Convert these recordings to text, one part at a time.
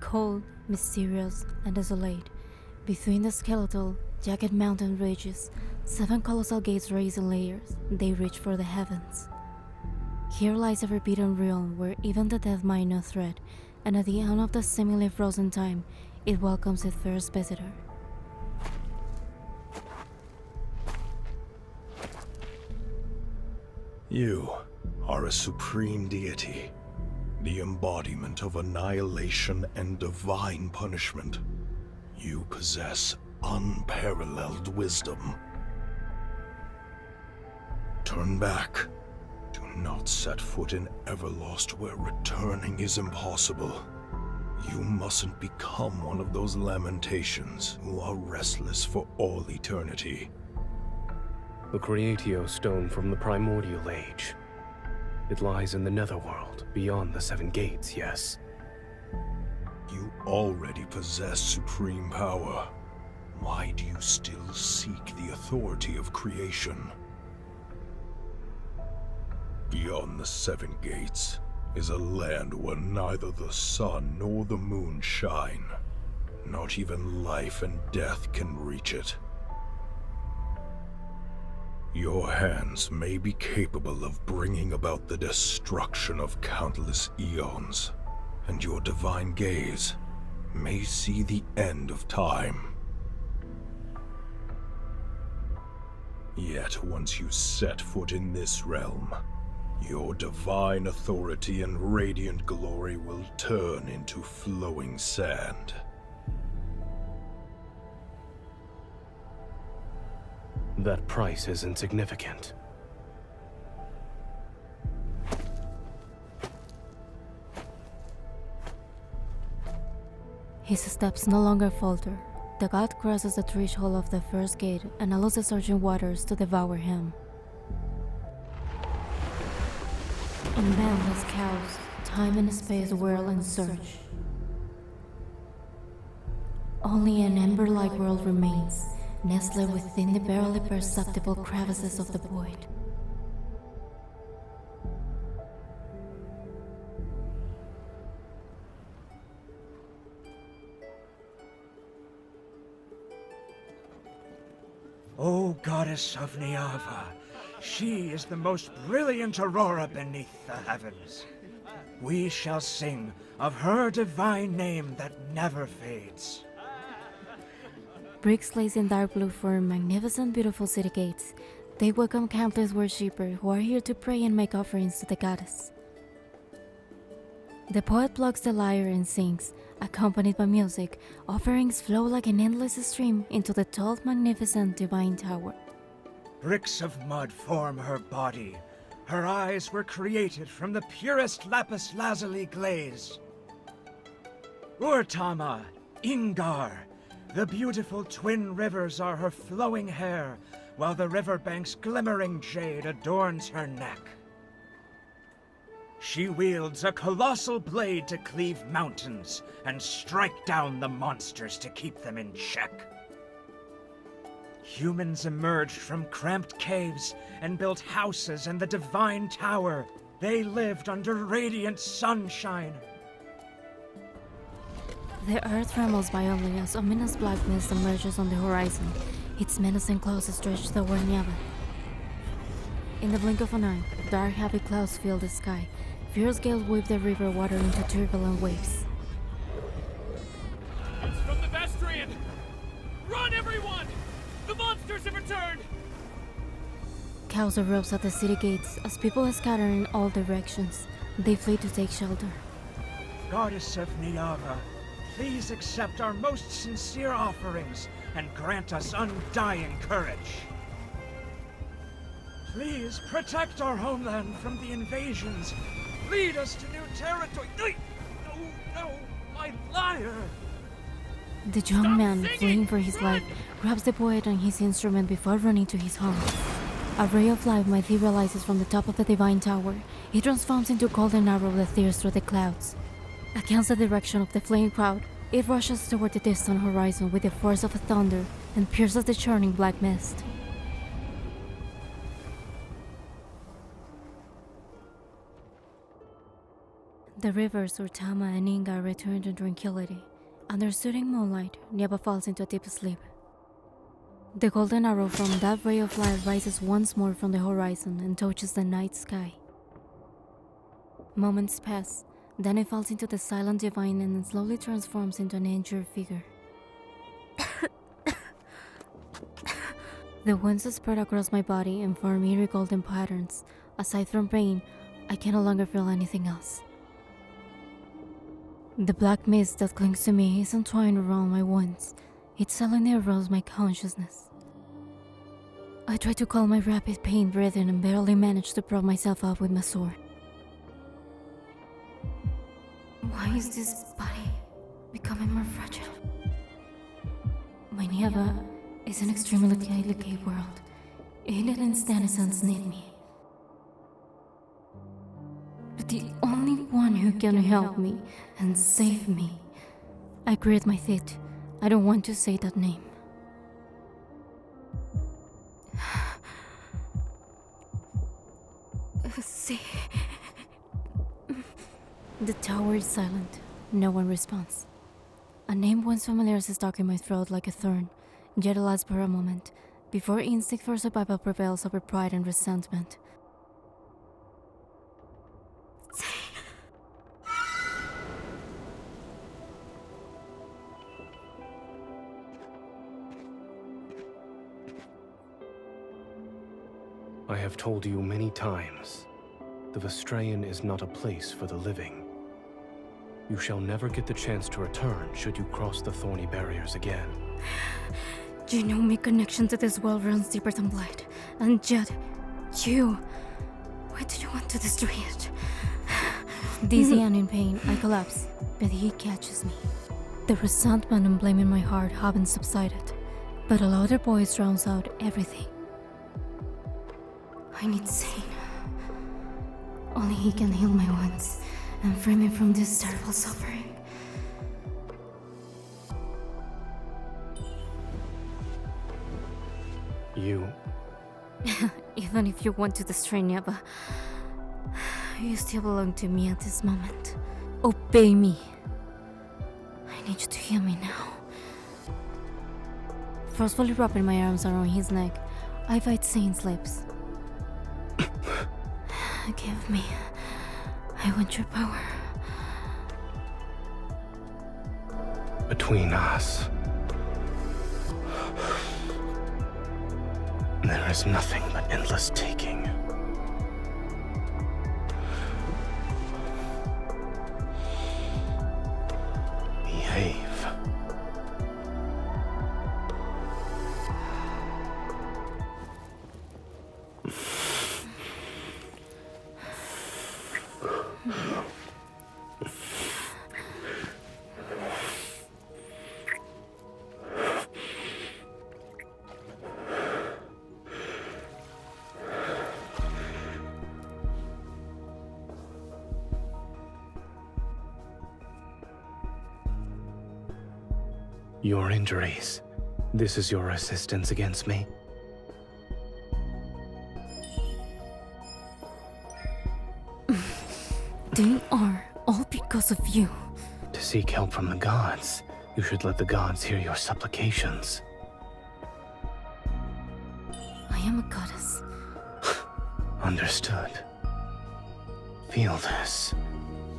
Cold, mysterious, and desolate, between the skeletal, jagged mountain ridges, 7 colossal gates raised in layers, they reach for the heavens. Here lies a forbidden realm where even the dead might not threat, and at the end of the seemingly frozen time, it welcomes its first visitor. You are a supreme deity, the embodiment of annihilation and divine punishment. You possess unparalleled wisdom. Turn back. Do not set foot in Everlost where returning is impossible. You mustn't become one of those lamentations who are restless for all eternity. The Creatio stone from the primordial age. It lies in the netherworld, beyond the 7 gates, yes. You already possess supreme power. Why do you still seek the authority of creation? Beyond the 7 gates is a land where neither the sun nor the moon shine. Not even life and death can reach it. Your hands may be capable of bringing about the destruction of countless eons, and your divine gaze may see the end of time. Yet once you set foot in this realm, your divine authority and radiant glory will turn into flowing sand. That price is insignificant. His steps no longer falter. The god crosses the threshold of the first gate and allows the surging waters to devour him. In boundless chaos, time and space whirl and surge. Only an ember-like world remains, nestled within the barely perceptible crevices of the void. O goddess of Nyava, she is the most brilliant aurora beneath the heavens. We shall sing of her divine name that never fades. Bricks laid in dark blue form magnificent beautiful city gates. They welcome countless worshippers who are here to pray and make offerings to the goddess. The poet plucks the lyre and sings, accompanied by music. Offerings flow like an endless stream into the tall, magnificent divine tower. Bricks of mud form her body. Her eyes were created from the purest lapis lazuli glaze. Urtama, Ingar, the beautiful twin rivers are her flowing hair, while the riverbank's glimmering jade adorns her neck. She wields a colossal blade to cleave mountains and strike down the monsters to keep them in check. Humans emerged from cramped caves and built houses in the divine tower. They lived under radiant sunshine. The earth trembles violently as ominous black mist emerges on the horizon. Its menacing clouds stretch toward Nyava. In the blink of an eye, dark heavy clouds fill the sky. Fierce gales whip the river water into turbulent waves. It's from the Vestrian! Run, everyone! The monsters have returned! Chaos erupts at the city gates as people scatter in all directions. They flee to take shelter. Goddess of Nyava, please accept our most sincere offerings and grant us undying courage. Please protect our homeland from the invasions. Lead us to new territory. No, my lyre! The young man, fleeing for his life, grabs the poet and his instrument before running to his home. A ray of light materializes from the top of the divine tower. It transforms into a golden arrow that tears through the clouds. Against the direction of the fleeing crowd, it rushes toward the distant horizon with the force of thunder and pierces the churning black mist. The rivers Urtama and Inga return to tranquility. Under soothing moonlight, Nyava falls into a deep sleep. The golden arrow from that ray of light rises once more from the horizon and touches the night sky. Moments pass, then it falls into the silent divine and slowly transforms into an injured figure. The wounds spread across my body and form eerie golden patterns. Aside from pain, I can no longer feel anything else. The black mist that clings to me is entwined around my wounds. It suddenly erodes my consciousness. I try to calm my rapid pain breathing and barely manage to prop myself up with my sword. Why is this body becoming more fragile? My Nyava is an extremely delicate world. Aliens denizens need me. But the only one who can help me and save me. I grit my teeth. I don't want to say that name. See. The tower is silent. No one responds. A name once familiar is stuck in my throat like a thorn, yet it lasts for a moment, before instinct for survival prevails over pride and resentment. I have told you many times, the Vestrayan is not a place for the living. You shall never get the chance to return should you cross the thorny barriers again. You know my connection to this world runs deeper than blood, and yet, why do you want to destroy it? Dizzy and in pain, I collapse, but he catches me. The resentment and blame in my heart haven't subsided, but a louder voice drowns out everything. I need Zane. Only he can heal my wounds and free me from this terrible suffering. You? Even if you want to destroy Nyava, you still belong to me at this moment. Obey me. I need you to heal me now. Forcefully wrapping my arms around his neck, I bite Zane's lips. Give me. I want your power. Between us, there is nothing but endless taking. Behave. Your injuries. This is your resistance against me? They are all because of you. To seek help from the gods, you should let the gods hear your supplications. I am a goddess. Understood. Feel this,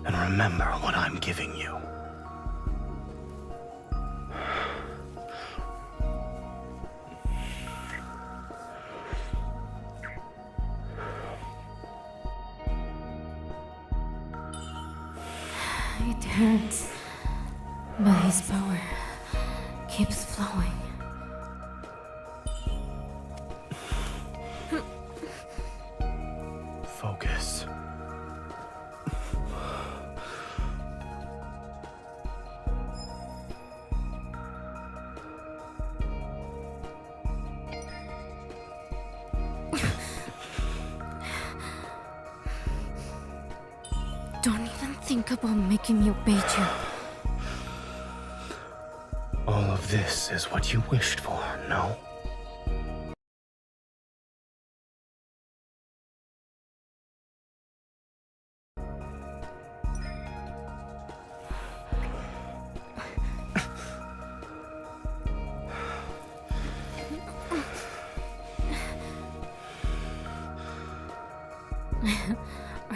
and remember what I'm giving you. It hurts, but his power keeps flowing. Focus. Don't even think about making me obey you. All of this is what you wished for, no?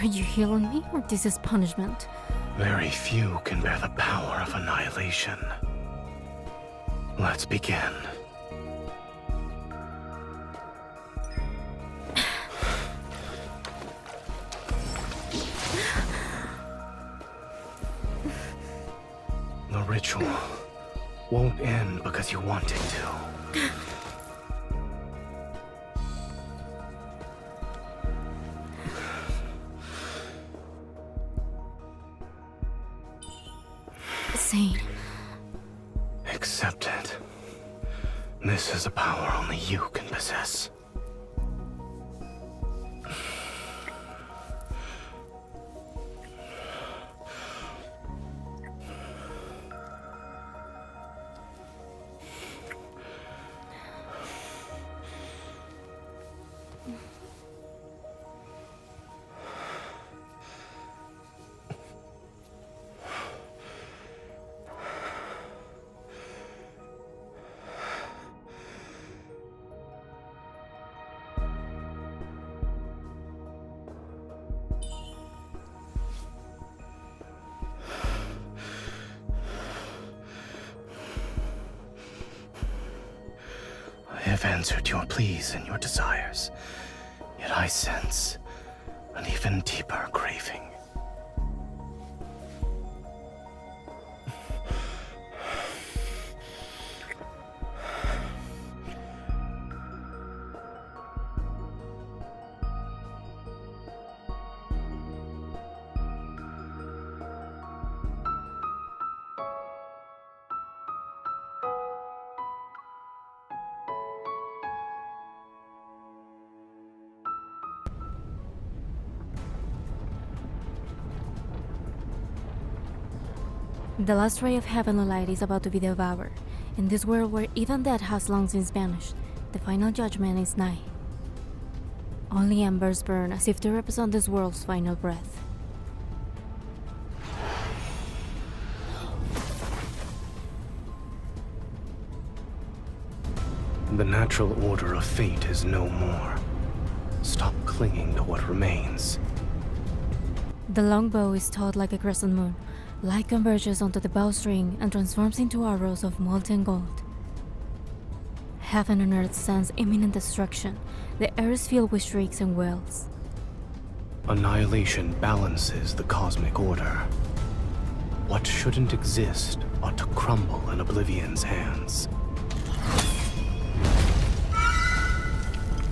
Are you healing me, or this is punishment? Very few can bear the power of annihilation. Let's begin. The ritual won't end because you want it to. Zayne. Accept it. This is a power only you can possess. I have answered your pleas and your desires, yet I sense an even deeper craving. The last ray of heavenly light is about to be devoured. In this world where even death has long since vanished, the final judgment is nigh. Only embers burn as if to represent this world's final breath. The natural order of fate is no more. Stop clinging to what remains. The longbow is taut like a crescent moon. Light converges onto the bowstring and transforms into arrows of molten gold. Heaven and earth sense imminent destruction. The air is filled with shrieks and wails. Annihilation balances the cosmic order. What shouldn't exist ought to crumble in Oblivion's hands.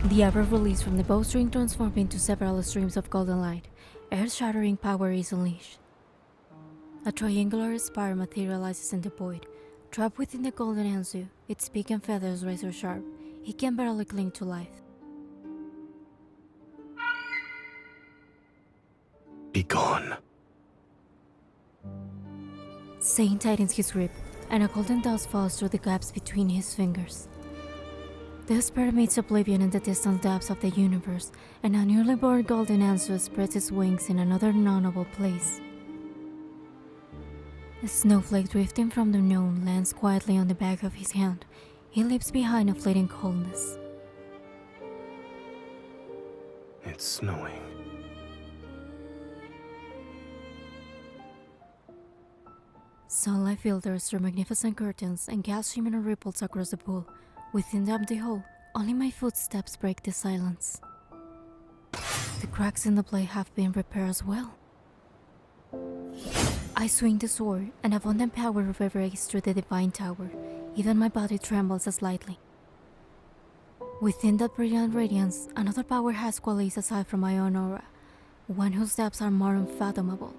The arrow released from the bowstring transforms into several streams of golden light. Earth-shattering power is unleashed. A triangular spire materializes in the void. Trapped within the golden Anzu, its beak and feathers razor sharp, it can barely cling to life. Be gone. Zayne tightens his grip, and a golden dust falls through the gaps between his fingers. The spirit meets oblivion in the distant depths of the universe, and a newly born golden Anzu spreads its wings in another unknowable place. A snowflake drifting from the unknown lands quietly on the back of his hand. He leaves behind a fleeting coldness. It's snowing. Sunlight filters through magnificent curtains and casts shimmering ripples across the pool. Within the empty hall, only my footsteps break the silence. The cracks in the blade have been repaired as well. I swing the sword, and abundant power reverberates through the divine tower. Even my body trembles slightly. Within that brilliant radiance, another power has coalesced aside from my own aura, one whose depths are more unfathomable.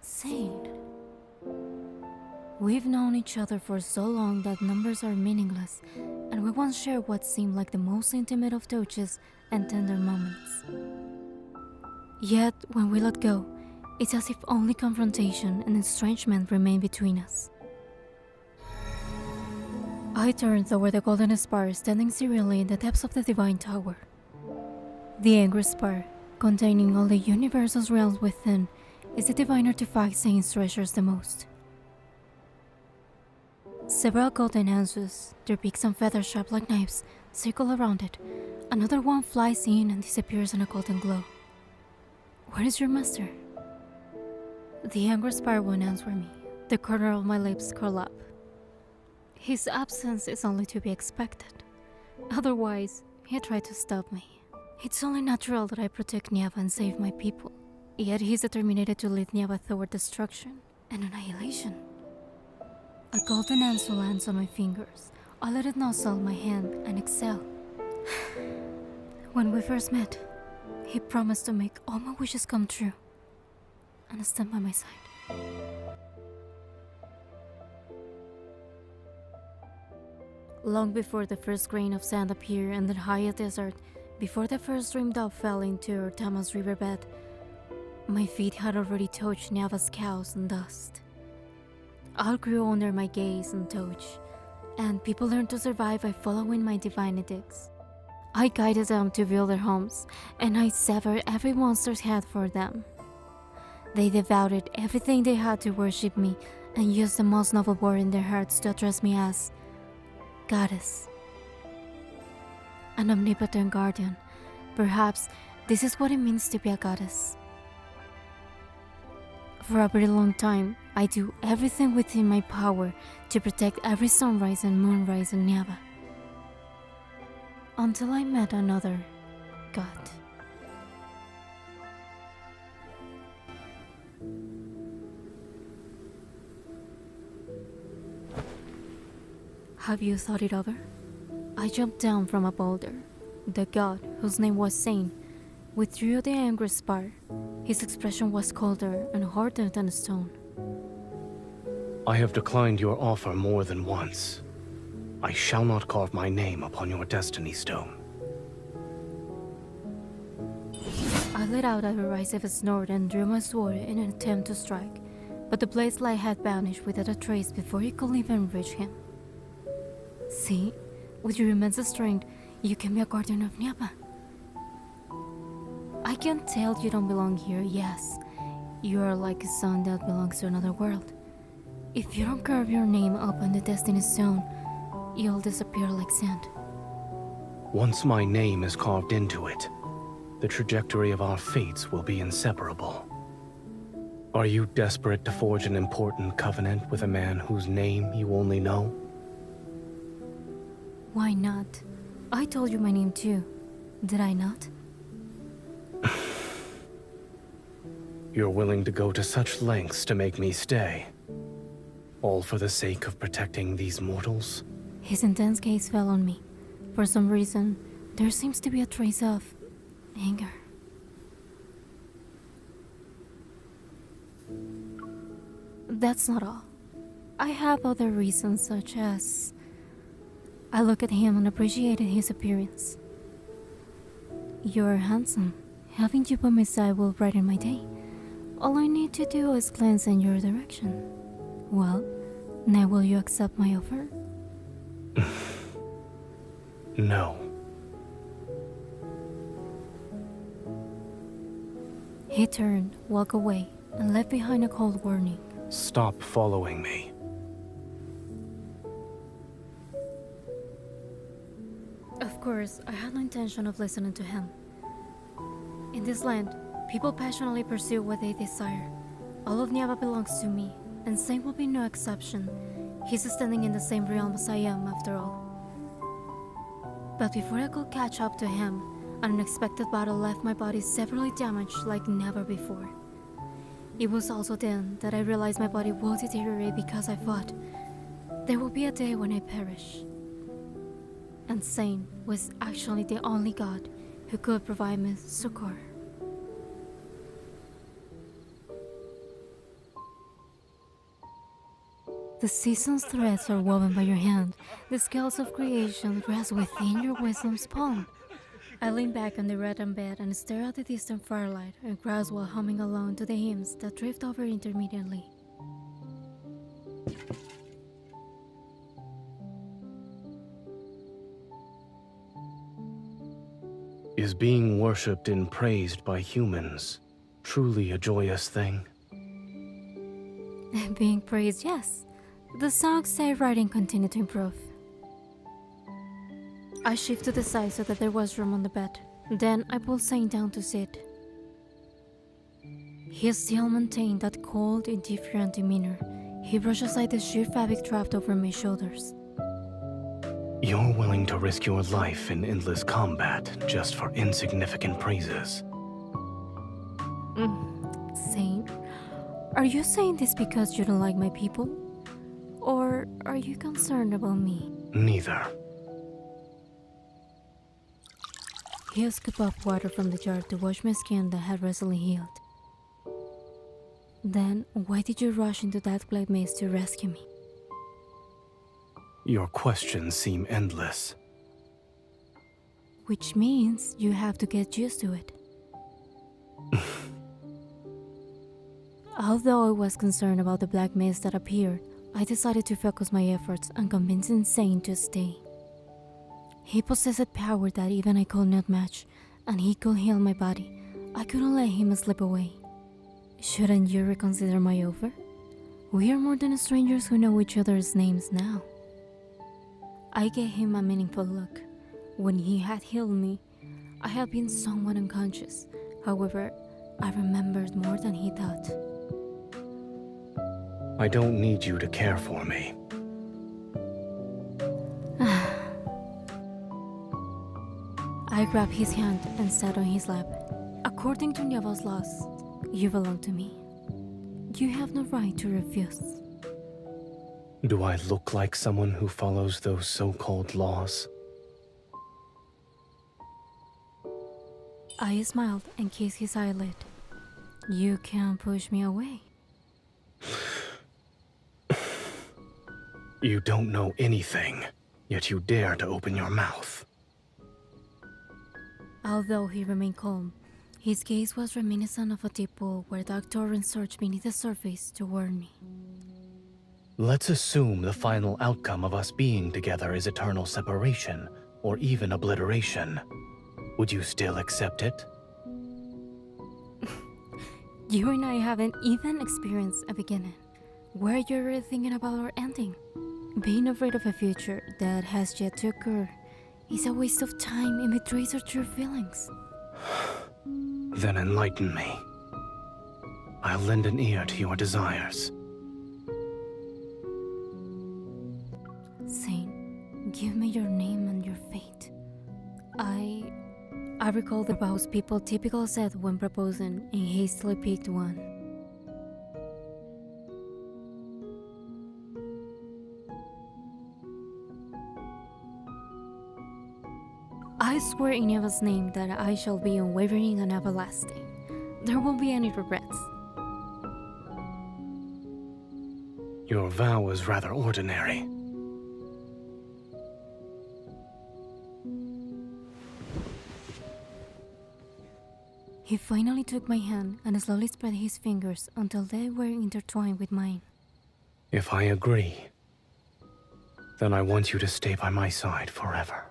Zayne. We've known each other for so long that numbers are meaningless, and we once shared what seemed like the most intimate of touches and tender moments. Yet, when we let go, it's as if only confrontation and estrangement remain between us. I turn toward the golden spire standing serenely in the depths of the divine tower. The angry spire, containing all the universe's realms within, is the divine artifact Zayne treasures the most. Several golden Anzus, their beaks and feathers sharp like knives, circle around it. Another one flies in and disappears in a golden glow. Where is your master? The angry spire won't answer me. The corner of my lips curl up. His absence is only to be expected. Otherwise, he tried to stop me. It's only natural that I protect Nyava and save my people. Yet he's determined to lead Nyava toward destruction and annihilation. A golden answer lands on my fingers. I let it nuzzle my hand and exhale. When we first met, he promised to make all my wishes come true and stand by my side. Long before the first grain of sand appeared in the high desert, before the first dream dove fell into Ortama's riverbed, my feet had already touched Nyava's cows and dust. All grew under my gaze and touch, and people learned to survive by following my divine edicts. I guided them to build their homes, and I severed every monster's head for them. They devoured everything they had to worship me, and used the most noble word in their hearts to address me as Goddess. An omnipotent guardian. Perhaps this is what it means to be a goddess. For a very long time, I do everything within my power to protect every sunrise and moonrise in Nyava. Until I met another god. Have you thought it over? I jumped down from a boulder. The god, whose name was Zayne, withdrew the angry spire. His expression was colder and harder than stone. I have declined your offer more than once. I shall not carve my name upon your destiny stone. I let out a derisive snort and drew my sword in an attempt to strike, but the blade's light had vanished without a trace before it could even reach him. See, with your immense strength, you can be a guardian of Nyava. I can tell you don't belong here, yes. You are like a sun that belongs to another world. If you don't carve your name upon the destiny stone, you'll disappear like sand. Once my name is carved into it, the trajectory of our fates will be inseparable. Are you desperate to forge an important covenant with a man whose name you only know? Why not? I told you my name too, did I not? You're willing to go to such lengths to make me stay. All for the sake of protecting these mortals? His intense gaze fell on me. For some reason, there seems to be a trace of anger. That's not all. I have other reasons, such as I looked at him and appreciated his appearance. You're handsome. Having you by my side will brighten my day. All I need to do is glance in your direction. Well, now will you accept my offer? No. He turned, walked away, and left behind a cold warning. Stop following me. Of course, I had no intention of listening to him. In this land, people passionately pursue what they desire. All of Nyava belongs to me, and Zayne will be no exception. He's standing in the same realm as I am, after all. But before I could catch up to him, an unexpected battle left my body severely damaged like never before. It was also then that I realized my body will deteriorate because I fought. There will be a day when I perish. And Zayne was actually the only god who could provide me succor. The season's threads are woven by your hand. The scales of creation rest within your wisdom's palm. I lean back on the rattan bed and stare at the distant firelight and grouse while humming along to the hymns that drift over intermittently. Is being worshipped and praised by humans truly a joyous thing? Being praised, yes. The songs say writing continued to improve. I shifted to the side so that there was room on the bed. Then I pulled Zayne down to sit. He still maintained that cold, indifferent demeanor. He brushed aside the sheer fabric draped over my shoulders. You're willing to risk your life in endless combat just for insignificant praises. Zayne, are you saying this because you don't like my people? Or are you concerned about me? Neither. He scooped up water from the jar to wash my skin that had recently healed. Then, why did you rush into that black maze to rescue me? Your questions seem endless. Which means you have to get used to it. Although I was concerned about the black maze that appeared, I decided to focus my efforts on convincing Zayne to stay. He possessed power that even I could not match, and he could heal my body. I couldn't let him slip away. Shouldn't you reconsider my offer? We are more than strangers who know each other's names now. I gave him a meaningful look. When he had healed me, I had been somewhat unconscious. However, I remembered more than he thought. I don't need you to care for me. I grabbed his hand and sat on his lap. According to Nyava's laws, you belong to me. You have no right to refuse. Do I look like someone who follows those so-called laws? I smiled and kissed his eyelid. You can't push me away. You don't know anything, yet you dare to open your mouth. Although he remained calm, his gaze was reminiscent of a deep pool where dark torrents surged beneath the surface to warn me. Let's assume the final outcome of us being together is eternal separation, or even obliteration. Would you still accept it? You and I haven't even experienced a beginning. Where you're already thinking about our ending. Being afraid of a future that has yet to occur is a waste of time and betrays our true feelings. Then enlighten me. I'll lend an ear to your desires. Zayne, give me your name and your fate. I recall the vows people typically said when proposing and hastily picked one. I swear in Nyava's name that I shall be unwavering and everlasting. There won't be any regrets. Your vow is rather ordinary. He finally took my hand and slowly spread his fingers until they were intertwined with mine. If I agree, then I want you to stay by my side forever.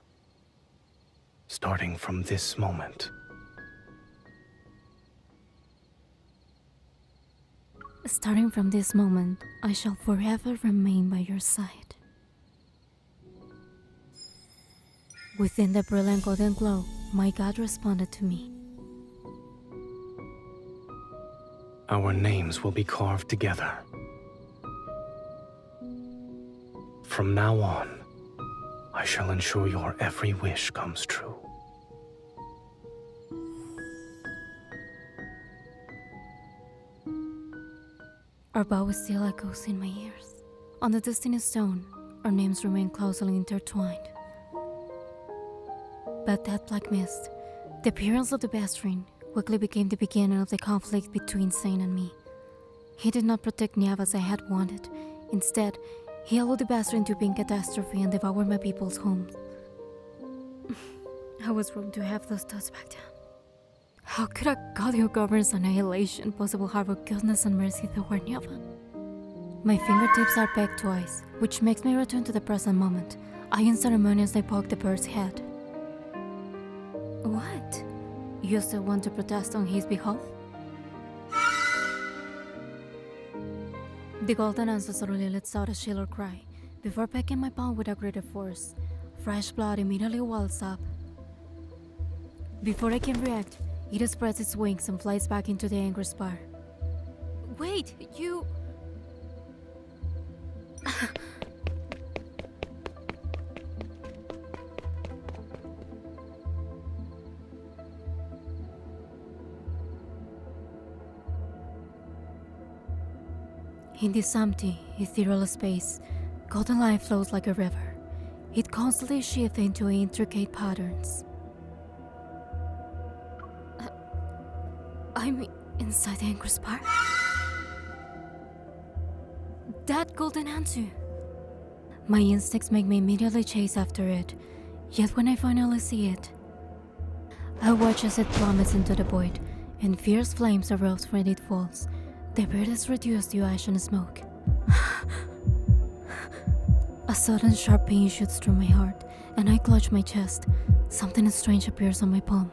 Starting from this moment. Starting from this moment, I shall forever remain by your side. Within the brilliant golden glow, my God responded to me. Our names will be carved together. From now on, I shall ensure your every wish comes true. Our vow still echoes in my ears. On the destiny stone, our names remain closely intertwined. But that black mist, the appearance of the bastard, quickly became the beginning of the conflict between Zayne and me. He did not protect Nyava as I had wanted. Instead, he allowed the bastard into being catastrophe and devoured my people's homes. I was wrong to have those thoughts back then. How could a god who governs annihilation possibly harbor goodness and mercy toward Nyava? My fingertips are pegged twice, which makes me return to the present moment. I unceremoniously poke the bird's head. What? You still want to protest on his behalf? The golden answer suddenly lets out a shrill cry, before pecking my palm with a greater force. fresh blood immediately wells up. Before I can react, it spreads its wings and flies back into the angry spar. Wait, you... In this empty, ethereal space, golden light flows like a river. It constantly shifts into intricate patterns. I'm inside the anchor spar. That golden answer. My instincts make me immediately chase after it, yet when I finally see it, I watch as it plummets into the void, and fierce flames arouse when it falls. The bird is reduced to ash and smoke. A sudden sharp pain shoots through my heart, and I clutch my chest. Something strange appears on my palm.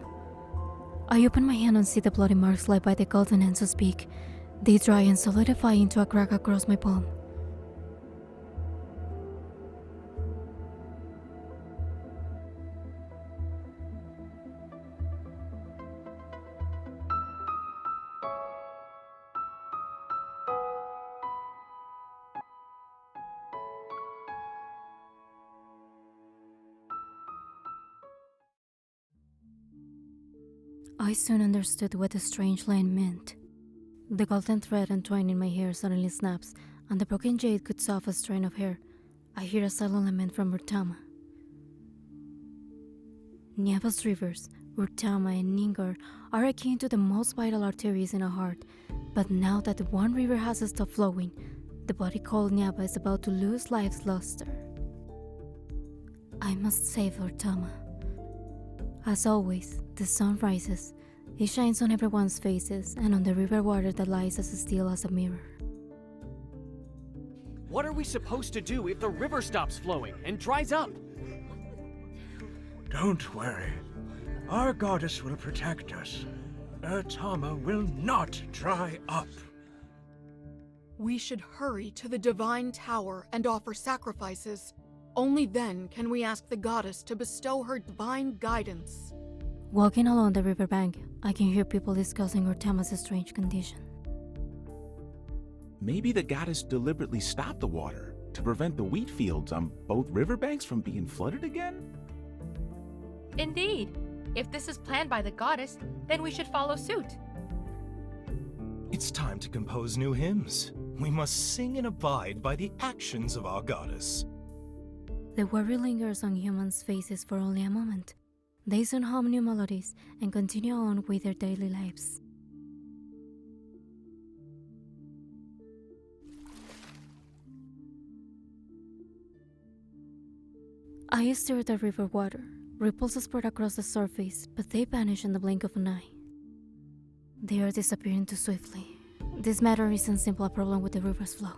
I open my hand and see the bloody marks left by the golden Enzo's beak. They dry and solidify into a crack across my palm. I soon understood what the strange line meant. The golden thread entwined in my hair suddenly snaps, and the broken jade cuts off a strand of hair. I hear a silent lament from Urtama. Nyava's rivers, Urtama and Ningar, are akin to the most vital arteries in our heart, but now that one river has stopped flowing, the body called Nyava is about to lose life's luster. I must save Urtama. As always, the sun rises. It shines on everyone's faces and on the river water that lies as still as a mirror. What are we supposed to do if the river stops flowing and dries up? Don't worry. Our goddess will protect us. Urtama will not dry up. We should hurry to the divine tower and offer sacrifices. Only then can we ask the goddess to bestow her divine guidance. Walking along the riverbank, I can hear people discussing Urtama's strange condition. Maybe the goddess deliberately stopped the water to prevent the wheat fields on both riverbanks from being flooded again? Indeed. If this is planned by the goddess, then we should follow suit. It's time to compose new hymns. We must sing and abide by the actions of our goddess. The worry lingers on humans' faces for only a moment. They soon hum new melodies and continue on with their daily lives. I stare at the river water. Ripples spread across the surface, but they vanish in the blink of an eye. They are disappearing too swiftly. This matter isn't simply a problem with the river's flow.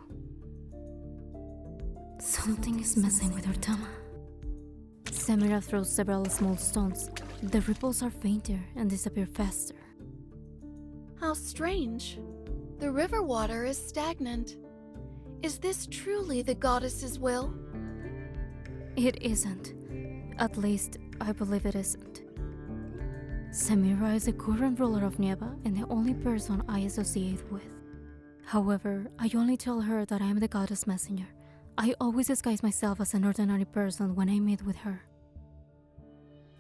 Something is messing with Urtama. Samira throws several small stones. The ripples are fainter and disappear faster. How strange. The river water is stagnant. Is this truly the goddess's will? It isn't. At least, I believe it isn't. Samira is the current ruler of Nyava and the only person I associate with. However, I only tell her that I am the goddess messenger. I always disguise myself as an ordinary person when I meet with her.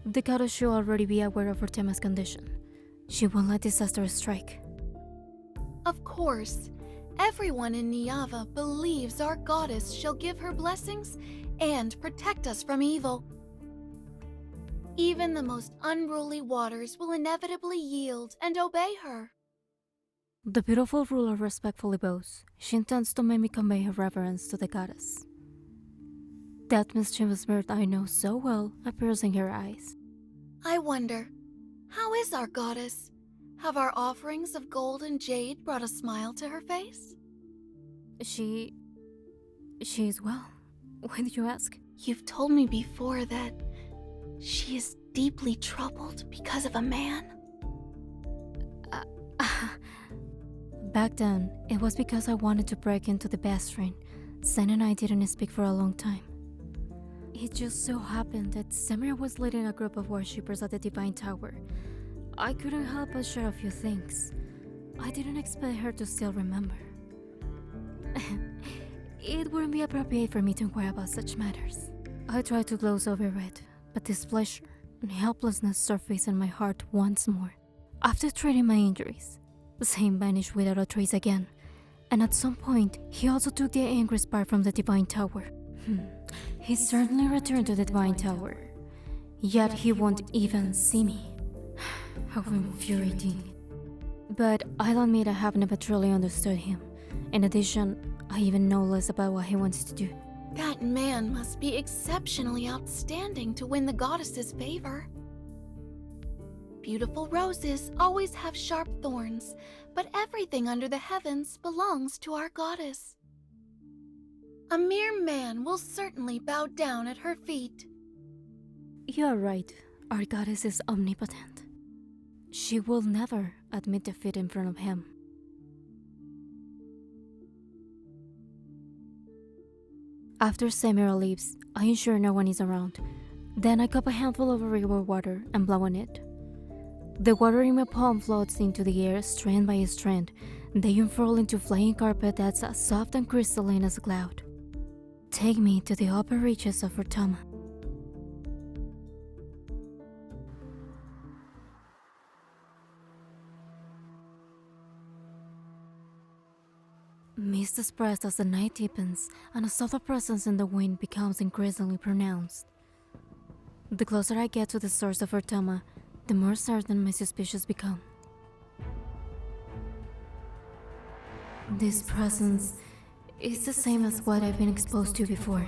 The goddess should already be aware of Urtama's condition. She won't let disaster strike. Of course. Everyone in Nyava believes our goddess shall give her blessings and protect us from evil. Even the most unruly waters will inevitably yield and obey her. The beautiful ruler respectfully bows. She intends to make me convey her reverence to the goddess. That mischievous bird I know so well appears in her eyes. I wonder, how is our goddess? Have our offerings of gold and jade brought a smile to her face? She is well. Why did you ask? You've told me before that she is deeply troubled because of a man. Back then, it was because I wanted to break into the best friend. Zen and I didn't speak for a long time. It just so happened that Samira was leading a group of worshippers at the Divine Tower. I couldn't help but share a few things. I didn't expect her to still remember. It wouldn't be appropriate for me to inquire about such matters. I tried to gloss over it, but displeasure and helplessness surfaced in my heart once more. After treating my injuries, Zane vanished without a trace again, and at some point, he also took the angry spark from the Divine Tower. He certainly returned to the Divine Tower, yet he won't even see me. How infuriating. But I'll admit I have never truly understood him. In addition, I even know less about what he wants to do. That man must be exceptionally outstanding to win the goddess's favor. Beautiful roses always have sharp thorns, but everything under the heavens belongs to our goddess. A mere man will certainly bow down at her feet. You are right. Our goddess is omnipotent. She will never admit defeat in front of him. After Samira leaves, I ensure no one is around. Then I cup a handful of river water and blow on it. The water in my palm floats into the air strand by strand. They unfurl into flying carpet that's as soft and crystalline as a cloud. Take me to the upper reaches of Rotama. Mist spreads as the night deepens, and a subtle presence in the wind becomes increasingly pronounced. The closer I get to the source of Rotama, the more certain my suspicions become. This presence is the same as what I've been exposed to before.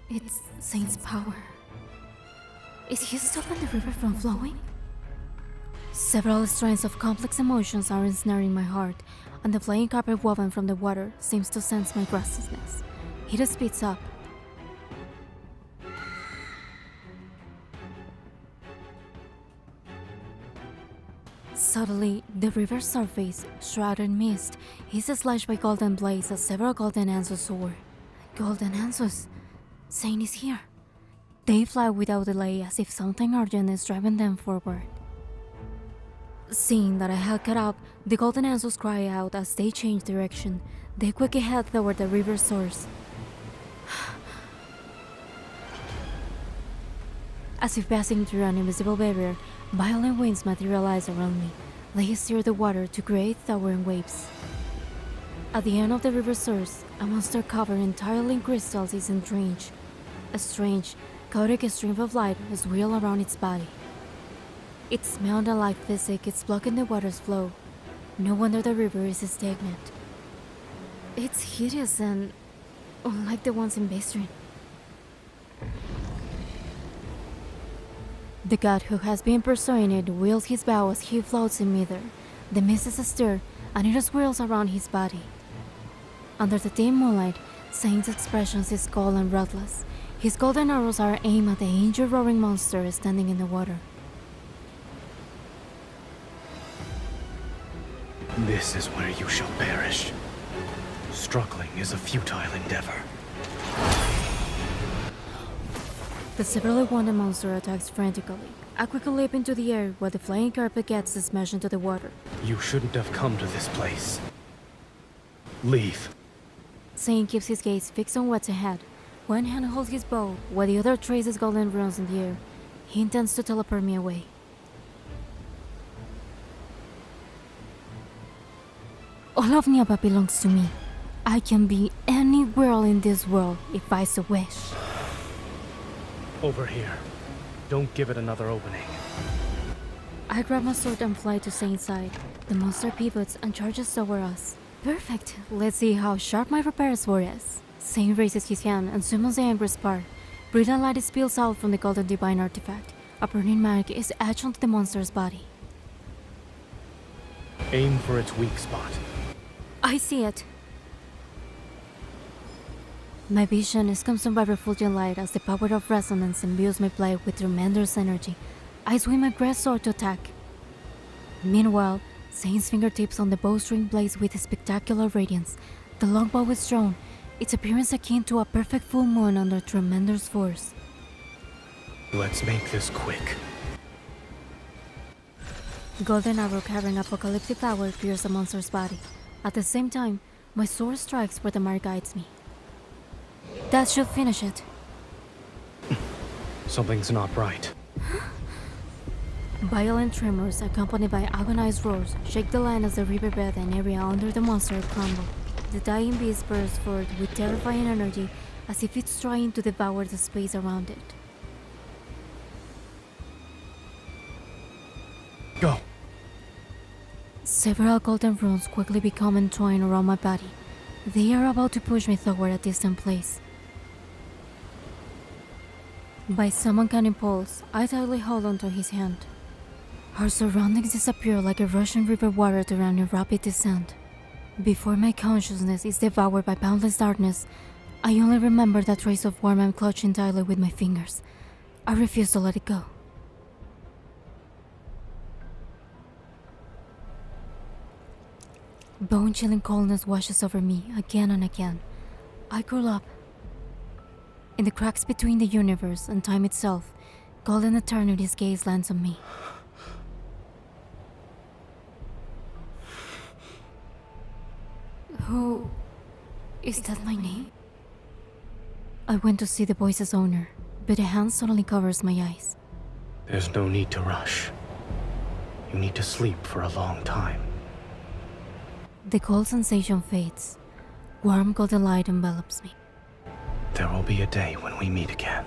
It's Saint's power. Is he stopping the river from flowing? Several strands of complex emotions are ensnaring my heart, and the flying carpet woven from the water seems to sense my restlessness. It speeds up. Suddenly, the river's surface, shrouded in mist, is slashed by golden blades as several golden answers soar. Golden answers? Saint is here. They fly without delay as if something urgent is driving them forward. Seeing that I had caught up, the golden answers cry out as they change direction. They quickly head toward the river's source. As if passing through an invisible barrier, violent winds materialize around me. They steer the water to create towering waves. At the end of the river's source, a monster covered entirely in crystals is entrenched. A strange, chaotic stream of light is wheeled around its body. Its mountain-like physique is blocking the water's flow. No wonder the river is stagnant. It's hideous and unlike the ones in Bestrin. The god who has been pursuing it wields his bow as he floats in midair. The mist is stirred and it swirls around his body. Under the dim moonlight, Saint's expression is cold and ruthless. His golden arrows are aimed at the injured roaring monster standing in the water. This is where you shall perish. Struggling is a futile endeavor. The severely wounded monster attacks frantically. I quickly leap into the air while the flying carpet gets smashed into the water. You shouldn't have come to this place. Leave. Saint keeps his gaze fixed on what's ahead. One hand holds his bow, while the other traces golden runes in the air. He intends to teleport me away. All of Nyava belongs to me. I can be anywhere in this world if I so wish. Over here. Don't give it another opening. I grab my sword and fly to Saint's side. The monster pivots and charges toward us. Perfect. Let's see how sharp my repair sword is. Saint raises his hand and summons the angry spark. Brilliant light spills out from the golden divine artifact. A burning mark is etched onto the monster's body. Aim for its weak spot. I see it. My vision is consumed by refulgent light as the power of resonance imbues my blade with tremendous energy. I swing my great sword to attack. Meanwhile, Saint's fingertips on the bowstring blaze with spectacular radiance. The longbow is drawn, its appearance akin to a perfect full moon under tremendous force. Let's make this quick. Golden arrow carrying apocalyptic power pierces a monster's body. At the same time, my sword strikes where the mark guides me. That should finish it. Something's not right. Violent tremors, accompanied by agonized roars, shake the land as the riverbed and area under the monster crumble. The dying beast bursts forth with terrifying energy, as if it's trying to devour the space around it. Go! Several golden runes quickly become entwined around my body. They are about to push me toward a distant place. By some uncanny impulse, I tightly hold onto his hand. Our surroundings disappear like a rushing river water during a rapid descent. Before my consciousness is devoured by boundless darkness, I only remember that trace of warmth I'm clutching tightly with my fingers. I refuse to let it go. Bone-chilling coldness washes over me again and again. I curl up. In the cracks between the universe and time itself, golden eternity's gaze lands on me. Who... is that my name? I went to see the voice's owner, but a hand suddenly covers my eyes. There's no need to rush. You need to sleep for a long time. The cold sensation fades. Warm golden light envelops me. There will be a day when we meet again.